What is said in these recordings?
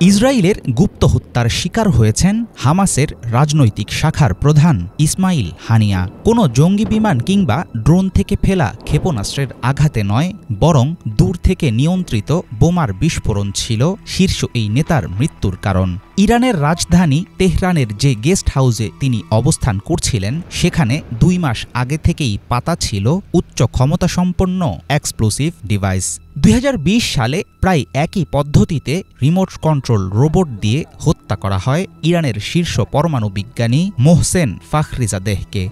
ইসরায়েলের গুপ্ত হত্যার শিকার হয়েছেন হামাসের রাজনৈতিক শাখার প্রধান ইসমাইল হানিয়া। কোনো জঙ্গি বিমান কিংবা ড্রোন থেকে ফেলা ক্ষেপণাস্ত্রের আঘাতে নয়, বরং দূর থেকে নিয়ন্ত্রিত বোমার বিস্ফোরণ ছিল শীর্ষ এই নেতার মৃত্যুর কারণ। ইরানের রাজধানী তেহরানের যে গেস্ট হাউসে তিনি অবস্থান করছিলেন, সেখানে 2 মাস আগে থেকেই পাতা ছিল উচ্চ ক্ষমতাসম্পন্ন এক্সপ্লোসিভ ডিভাইস। 2020 সালে প্রায় একই পদ্ধতিতে রিমোট কন্ট্রোল রোবট দিয়ে হত্যা করা হয় ইরানের শীর্ষ পরমাণু বিজ্ঞানী মোহসেন ফাখরিজাদেহকে।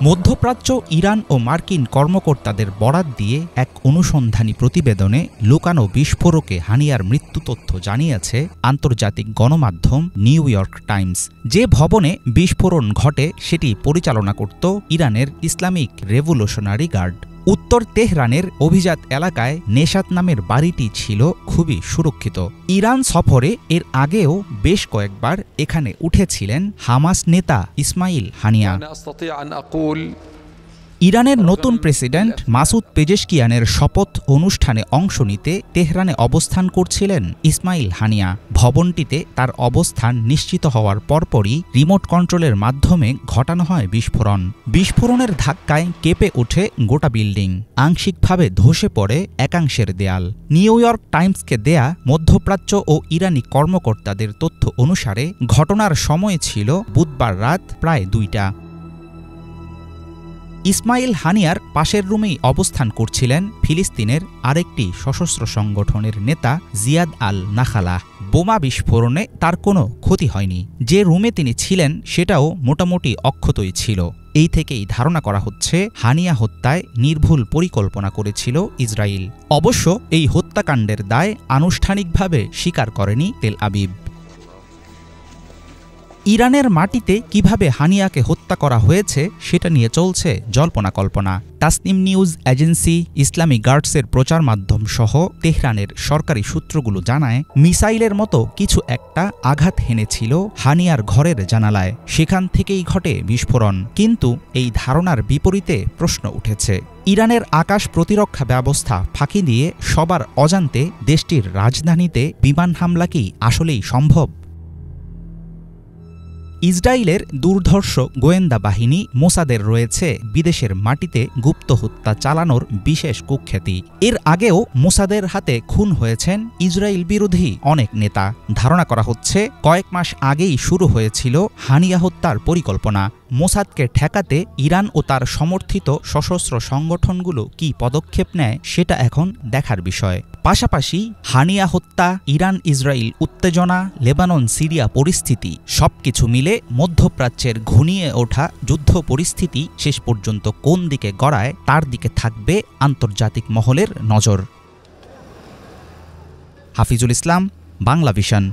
মধ্যপ্রাচ্য, ইরান ও মার্কিন কর্মকর্তাদের বরাত দিয়ে এক অনুসন্ধানী প্রতিবেদনে লুকানো বিস্ফোরকে হানিয়ার মৃত্যু তথ্য জানিয়েছে আন্তর্জাতিক গণমাধ্যম নিউ ইয়র্ক টাইমস। যে ভবনে বিস্ফোরণ ঘটে সেটি পরিচালনা করত ইরানের ইসলামিক রেভলিউশনারি গার্ড। উত্তর তেহরানের অভিজাত এলাকায় নেশাত নামের বাড়িটি ছিল খুবই সুরক্ষিত। ইরান সফরে এর আগেও বেশ কয়েকবার এখানে উঠেছিলেন হামাস নেতা ইসমাইল হানিয়া। ইরানের নতুন প্রেসিডেন্ট মাসুদ পেজেশকিয়ানের শপথ অনুষ্ঠানে অংশ নিতে তেহরানে অবস্থান করছিলেন ইসমাইল হানিয়া। ভবনটিতে তার অবস্থান নিশ্চিত হওয়ার পরপরই রিমোট কন্ট্রোলের মাধ্যমে ঘটানো হয় বিস্ফোরণ। বিস্ফোরণের ধাক্কায় কেঁপে ওঠে গোটা বিল্ডিং, আংশিকভাবে ধসে পড়ে একাংশের দেয়াল। নিউ ইয়র্ক টাইমসকে দেয়া মধ্যপ্রাচ্য ও ইরানি কর্মকর্তাদের তথ্য অনুসারে ঘটনার সময় ছিল বুধবার রাত প্রায় 2টা। ইসমাইল হানিয়ার পাশের রুমেই অবস্থান করছিলেন ফিলিস্তিনের আরেকটি সশস্ত্র সংগঠনের নেতা জিয়াদ আল নাখালাহ। বোমা বিস্ফোরণে তার কোনো ক্ষতি হয়নি। যে রুমে তিনি ছিলেন সেটাও মোটামুটি অক্ষতই ছিল। এই থেকেই ধারণা করা হচ্ছে হানিয়া হত্যায় নির্ভুল পরিকল্পনা করেছিল ইসরায়েল। অবশ্য এই হত্যাকাণ্ডের দায় আনুষ্ঠানিকভাবে স্বীকার করেনি তেল আবিব। ইরানের মাটিতে কিভাবে হানিয়াকে হত্যা করা হয়েছে সেটা নিয়ে চলছে জল্পনা কল্পনা। তাসনিম নিউজ এজেন্সি, ইসলামী গার্ডসের প্রচার মাধ্যম সহ তেহরানের সরকারি সূত্রগুলো জানায়, মিসাইলের মতো কিছু একটা আঘাত হেনেছিল হানিয়ার ঘরের জানালায়। সেখান থেকেই ঘটে বিস্ফোরণ। কিন্তু এই ধারণার বিপরীতে প্রশ্ন উঠেছে, ইরানের আকাশ প্রতিরক্ষা ব্যবস্থা ফাঁকি দিয়ে সবার অজান্তে দেশটির রাজধানীতে বিমান হামলা কি আসলেই সম্ভব? ইসরায়েলের দুর্ধর্ষ গোয়েন্দা বাহিনী মোসাদের রয়েছে বিদেশের মাটিতে গুপ্ত হত্যা চালানোর বিশেষ কুখ্যাতি। এর আগেও মোসাদের হাতে খুন হয়েছেন ইসরায়েল বিরোধী অনেক নেতা। ধারণা করা হচ্ছে কয়েক মাস আগেই শুরু হয়েছিল হানিয়া হত্যার পরিকল্পনা। মোসাদকে ঠেকাতে ইরান ও তার সমর্থিত সশস্ত্র সংগঠনগুলো কি পদক্ষেপ নেয় সেটা এখন দেখার বিষয়। পাশাপাশি হানিয়া হত্যা, ইরান ইসরায়েল উত্তেজনা, লেবানন সিরিয়া পরিস্থিতি সবকিছু মিলে মধ্যপ্রাচ্যের ঘনিয়ে ওঠা যুদ্ধ পরিস্থিতি শেষ পর্যন্ত কোন দিকে গড়ায় তার দিকে থাকবে আন্তর্জাতিক মহলের নজর। হাফিজুল ইসলাম, বাংলা ভিশন।